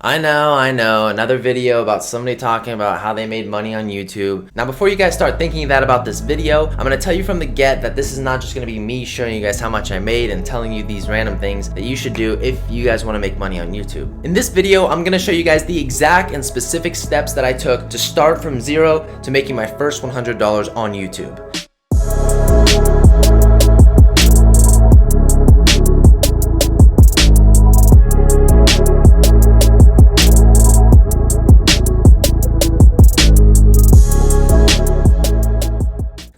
I know, another video about somebody talking about how they made money on YouTube. Now before you guys start thinking that about this video, I'm gonna tell you from the get that this is not just gonna be me showing you guys how much I made and telling you these random things that you should do if you guys wanna make money on YouTube. In this video, I'm gonna show you guys the exact and specific steps that I took to start from zero to making my first $100 on YouTube.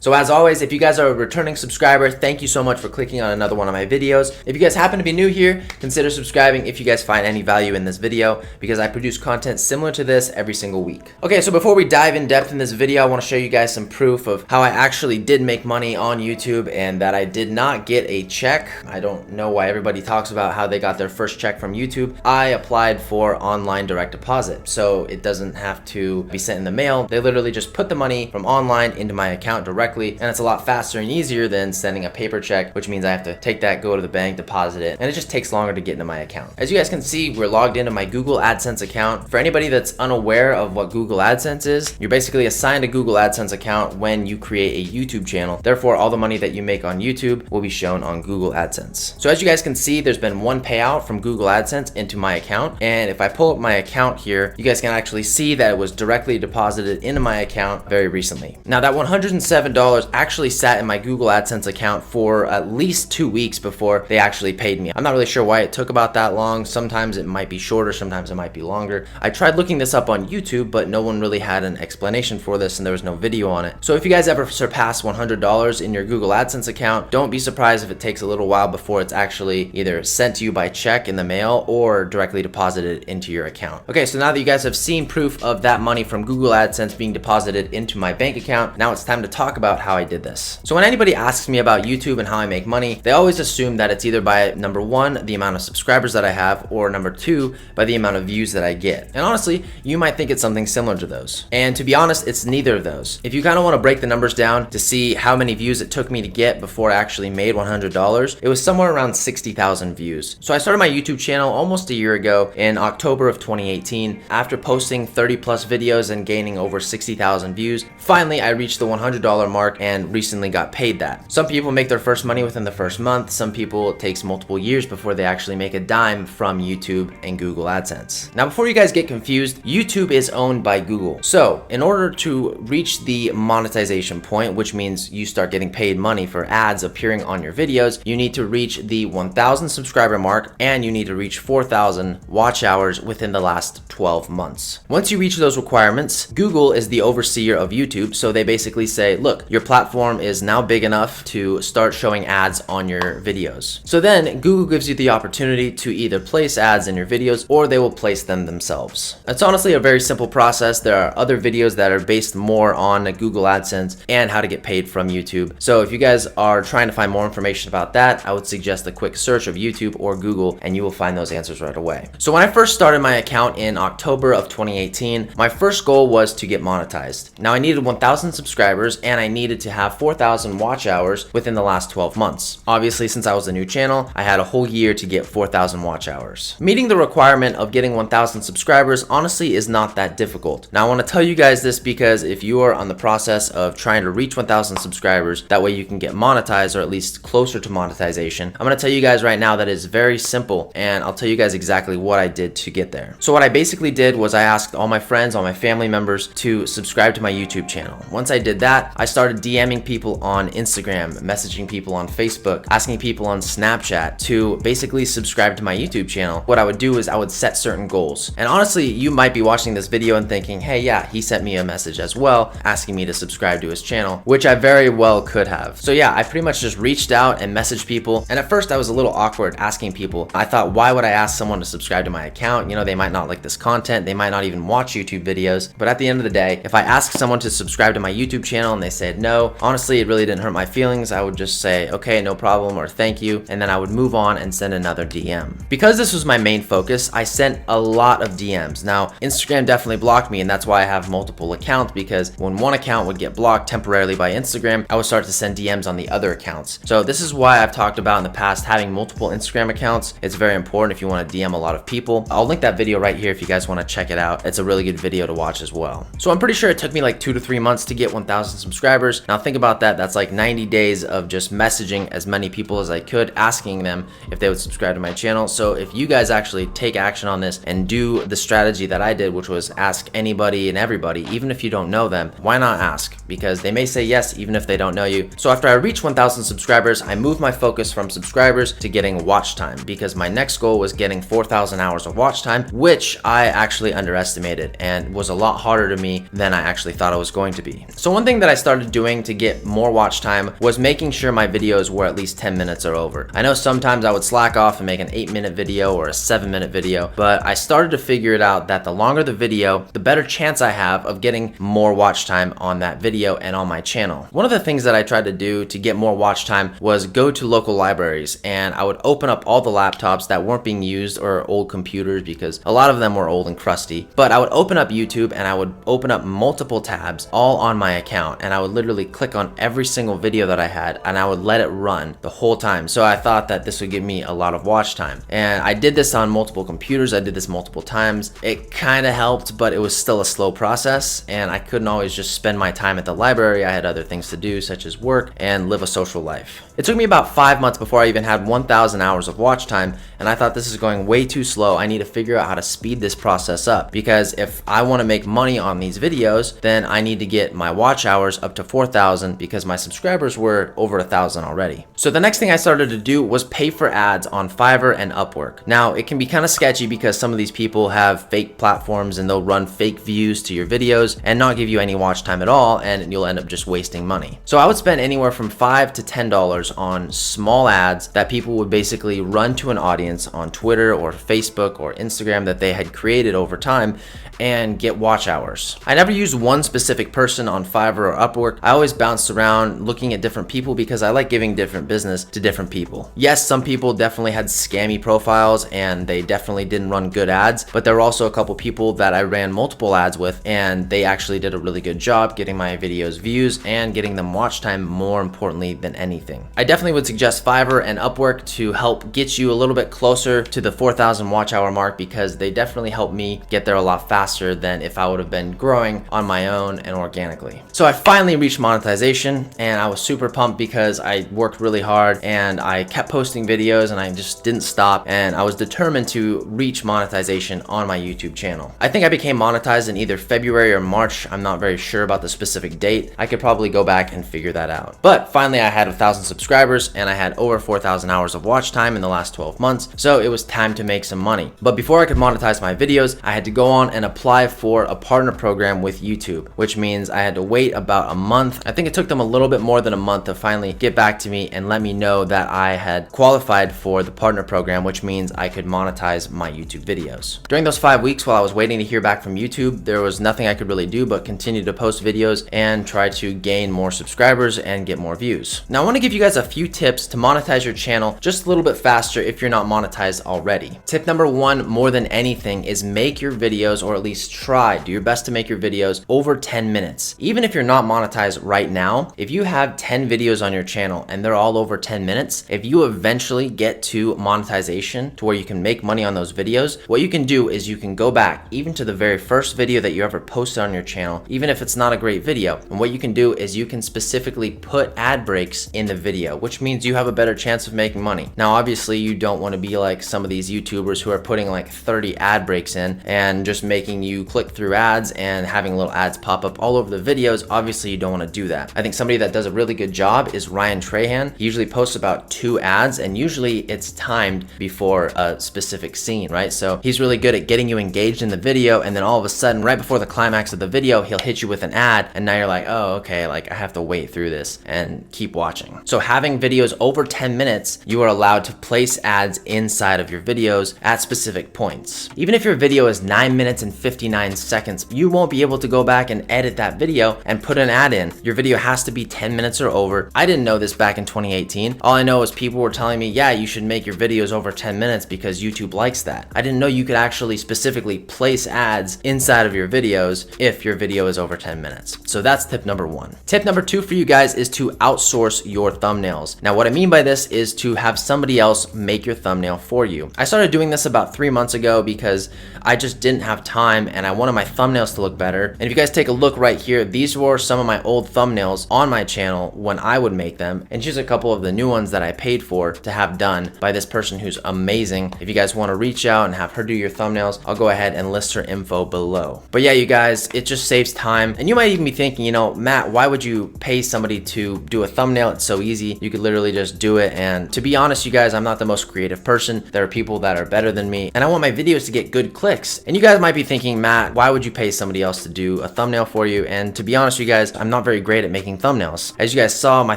So as always, if you guys are a returning subscriber, thank you so much for clicking on another one of my videos. If you guys happen to be new here, consider subscribing if you guys find any value in this video, because I produce content similar to this every single week. Okay, so before we dive in depth in this video, I want to show you guys some proof of how I actually did make money on YouTube and that I did not get a check. I don't know why everybody talks about how they got their first check from YouTube. I applied for online direct deposit, so it doesn't have to be sent in the mail. They literally just put the money from online into my account directly, and it's a lot faster and easier than sending a paper check, which means I have to take that, go to the bank, deposit it, and it just takes longer to get into my account. As you guys can see, we're logged into my Google AdSense account. For anybody that's unaware of what Google AdSense is, you're basically assigned a Google AdSense account when you create a YouTube channel. Therefore, all the money that you make on YouTube will be shown on Google AdSense. So as you guys can see, there's been one payout from Google AdSense into my account, and if I pull up my account here, you guys can actually see that it was directly deposited into my account very recently. Now that $107 actually sat in my Google AdSense account for at least 2 weeks before they actually paid me. I'm not really sure why it took about that long. Sometimes it might be shorter, sometimes it might be longer. I tried looking this up on YouTube, but no one really had an explanation for this and there was no video on it. So if you guys ever surpass $100 in your Google AdSense account, don't be surprised if it takes a little while before it's actually either sent to you by check in the mail or directly deposited into your account. Okay, so now that you guys have seen proof of that money from Google AdSense being deposited into my bank account, now it's time to talk about how I did this. So when anybody asks me about YouTube and how I make money, they always assume that it's either by number one, the amount of subscribers that I have, or number two, by the amount of views that I get. And honestly, you might think it's something similar to those. And to be honest, it's neither of those. If you kind of want to break the numbers down to see how many views it took me to get before I actually made $100, it was somewhere around 60,000 views. So I started my YouTube channel almost a year ago in October of 2018. After posting 30 plus videos and gaining over 60,000 views, finally I reached the $100 mark and recently got paid that. Some people make their first money within the first month. Some people it takes multiple years before they actually make a dime from YouTube and Google AdSense. Now before you guys get confused, YouTube is owned by Google. So in order to reach the monetization point, which means you start getting paid money for ads appearing on your videos, you need to reach the 1,000 subscriber mark and you need to reach 4,000 watch hours within the last 12 months. Once you reach those requirements, Google is the overseer of YouTube, so they basically say, look, your platform is now big enough to start showing ads on your videos. So then Google gives you the opportunity to either place ads in your videos or they will place them themselves. It's honestly a very simple process. There are other videos that are based more on Google AdSense and how to get paid from YouTube. So if you guys are trying to find more information about that, I would suggest a quick search of YouTube or Google and you will find those answers right away. So when I first started my account in October of 2018, my first goal was to get monetized. Now I needed 1,000 subscribers and I needed to have 4,000 watch hours within the last 12 months. Obviously, since I was a new channel, I had a whole year to get 4,000 watch hours. Meeting the requirement of getting 1,000 subscribers honestly is not that difficult. Now I want to tell you guys this because if you are on the process of trying to reach 1,000 subscribers, that way you can get monetized or at least closer to monetization, I'm going to tell you guys right now that it's very simple and I'll tell you guys exactly what I did to get there. So what I basically did was I asked all my friends, all my family members to subscribe to my YouTube channel. Once I did that, I started DMing people on Instagram, messaging people on Facebook, asking people on Snapchat to basically subscribe to my YouTube channel. What I would do is I would set certain goals. And honestly, you might be watching this video and thinking, hey, yeah, he sent me a message as well asking me to subscribe to his channel, which I very well could have. So yeah, I pretty much just reached out and messaged people. And at first I was a little awkward asking people. I thought, why would I ask someone to subscribe to my account? You know, they might not like this content. They might not even watch YouTube videos. But at the end of the day, if I ask someone to subscribe to my YouTube channel and they said get no, honestly, it really didn't hurt my feelings. I would just say, okay, no problem, or thank you, and then I would move on and send another DM. Because this was my main focus, I sent a lot of DMs. Now, Instagram definitely blocked me, and that's why I have multiple accounts, because when one account would get blocked temporarily by Instagram, I would start to send DMs on the other accounts. So this is why I've talked about in the past having multiple Instagram accounts. It's very important if you want to DM a lot of people. I'll link that video right here if you guys want to check it out. It's a really good video to watch as well. So I'm pretty sure it took me like 2 to 3 months to get 1,000 subscribers. Now think about that. That's like 90 days of just messaging as many people as I could, asking them if they would subscribe to my channel. So if you guys actually take action on this and do the strategy that I did, which was ask anybody and everybody, even if you don't know them, why not ask? Because they may say yes even if they don't know you. So after I reached 1,000 subscribers, I moved my focus from subscribers to getting watch time, because my next goal was getting 4,000 hours of watch time, which I actually underestimated and was a lot harder to me than I actually thought it was going to be. So one thing that I started doing to get more watch time was making sure my videos were at least 10 minutes or over. I know sometimes I would slack off and make an 8-minute video or a 7-minute video, but I started to figure it out that the longer the video, the better chance I have of getting more watch time on that video and on my channel. One of the things that I tried to do to get more watch time was go to local libraries, and I would open up all the laptops that weren't being used or old computers, because a lot of them were old and crusty. But I would open up YouTube and I would open up multiple tabs all on my account, and I would literally click on every single video that I had and I would let it run the whole time. So I thought that this would give me a lot of watch time, and I did this on multiple computers. I did this multiple times. It kind of helped, but it was still a slow process, and I couldn't always just spend my time at the library. I had other things to do, such as work and live a social life. It took me about 5 months before I even had 1,000 hours of watch time, and I thought this is going way too slow. I need to figure out how to speed this process up, because if I want to make money on these videos, then I need to get my watch hours up to 4,000, because my subscribers were over 1,000 already. So the next thing I started to do was pay for ads on Fiverr and Upwork. Now it can be kind of sketchy, because some of these people have fake platforms and they'll run fake views to your videos and not give you any watch time at all, and you'll end up just wasting money. So I would spend anywhere from $5 to $10 on small ads that people would basically run to an audience on Twitter or Facebook or Instagram that they had created over time, and get watch hours. I never used one specific person on Fiverr or Upwork. I always bounced around looking at different people, because I like giving different business to different people. Yes, some people definitely had scammy profiles and they definitely didn't run good ads, but there were also a couple people that I ran multiple ads with, and they actually did a really good job getting my videos views and getting them watch time, more importantly than anything. I definitely would suggest Fiverr and Upwork to help get you a little bit closer to the 4,000 watch hour mark, because they definitely helped me get there a lot faster than if I would have been growing on my own and organically. So I finally reached monetization, and I was super pumped because I worked really hard and I kept posting videos and I just didn't stop, and I was determined to reach monetization on my YouTube channel. I think I became monetized in either February or March. I'm not very sure about the specific date. I could probably go back and figure that out. But finally I had 1,000 subscribers and I had over 4,000 hours of watch time in the last 12 months. So it was time to make some money. But before I could monetize my videos, I had to go on and apply for a partner program with YouTube, which means I had to wait about a month. I think it took them a little bit more than a month to finally get back to me and let me know that I had qualified for the partner program, which means I could monetize my YouTube videos. During those 5 weeks while I was waiting to hear back from YouTube, there was nothing I could really do but continue to post videos and try to gain more subscribers and get more views. Now I want to give you guys a few tips to monetize your channel just a little bit faster if you're not monetized already. Tip number 1, more than anything, is make your videos, or at least do your best to make your videos over 10 minutes. Even if you're not monetized right now, if you have 10 videos on your channel and they're all over 10 minutes, if you eventually get to monetization to where you can make money on those videos, what you can do is you can go back even to the very first video that you ever posted on your channel, even if it's not a great video. And what you can do is you can specifically put ad breaks in the video, which means you have a better chance of making money. Now, obviously you don't want to be like some of these YouTubers who are putting like 30 ad breaks in and just making you click through ads and having little ads pop up all over the videos. Obviously you don't want to do that. I think somebody that does a really good job is Ryan Trahan. He usually posts about 2 ads, and usually it's timed before a specific scene, right? So he's really good at getting you engaged in the video, and then all of a sudden right before the climax of the video he'll hit you with an ad, and now you're like, oh okay, like I have to wait through this and keep watching. So having videos over 10 minutes, you are allowed to place ads inside of your videos at specific points. Even if your video is 9 minutes and 59 seconds, you won't be able to go back and edit that video and put an ad in again, your video has to be 10 minutes or over. I didn't know this back in 2018. All I know is people were telling me, yeah, you should make your videos over 10 minutes because YouTube likes that. I didn't know you could actually specifically place ads inside of your videos if your video is over 10 minutes. So that's tip number 1. Tip number 2 for you guys is to outsource your thumbnails. Now, what I mean by this is to have somebody else make your thumbnail for you. I started doing this about 3 months ago because I just didn't have time and I wanted my thumbnails to look better. And if you guys take a look right here, these were some of my old thumbnails on my channel when I would make them. And here's a couple of the new ones that I paid for to have done by this person who's amazing. If you guys want to reach out and have her do your thumbnails, I'll go ahead and list her info below. But yeah, you guys, it just saves time. And you might even be thinking, you know, Matt, why would you pay somebody to do a thumbnail? It's so easy. You could literally just do it. And to be honest, you guys, I'm not the most creative person. There are people that are better than me, and I want my videos to get good clicks. And you guys might be thinking, Matt, why would you pay somebody else to do a thumbnail for you? And to be honest, you guys, I'm not very great at making thumbnails. As you guys saw, my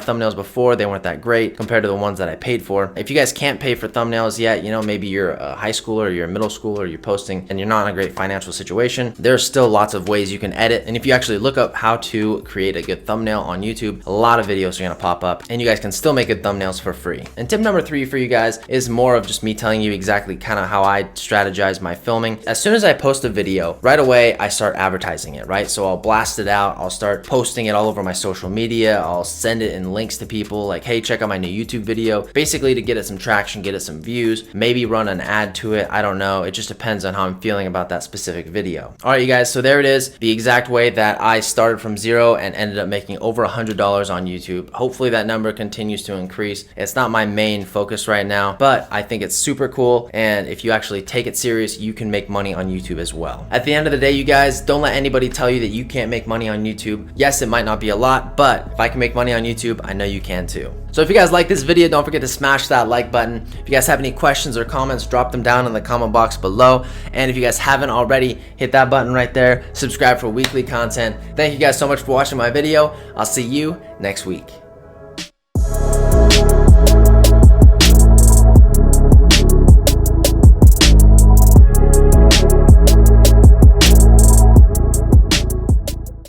thumbnails before, they weren't that great compared to the ones that I paid for. If you guys can't pay for thumbnails yet, you know, maybe you're a high schooler or you're a middle schooler, or you're posting and you're not in a great financial situation, there's still lots of ways you can edit. And if you actually look up how to create a good thumbnail on YouTube, a lot of videos are gonna pop up and you guys can still make good thumbnails for free. And tip number 3 for you guys is more of just me telling you exactly kind of how I strategize my filming. As soon as I post a video, right away I start advertising it, right? So I'll blast it out, I'll start posting it all over my social media, I'll send it in links to people like, hey, check out my new YouTube video, basically to get it some traction, get it some views, maybe run an ad to it. I don't know. It just depends on how I'm feeling about that specific video. All right, you guys, so there it is, the exact way that I started from zero and ended up making over $100 on YouTube. Hopefully that number continues to increase. It's not my main focus right now, but I think it's super cool. And if you actually take it serious, you can make money on YouTube as well. At the end of the day, you guys, don't let anybody tell you that you can't make money on YouTube. Yes, it might not be a lot, but if I can make money on YouTube, I know you can too. So if you guys like this video, don't forget to smash that like button. If you guys have any questions or comments, drop them down in the comment box below. And if you guys haven't already, hit that button right there. Subscribe for weekly content. Thank you guys so much for watching my video. I'll see you next week.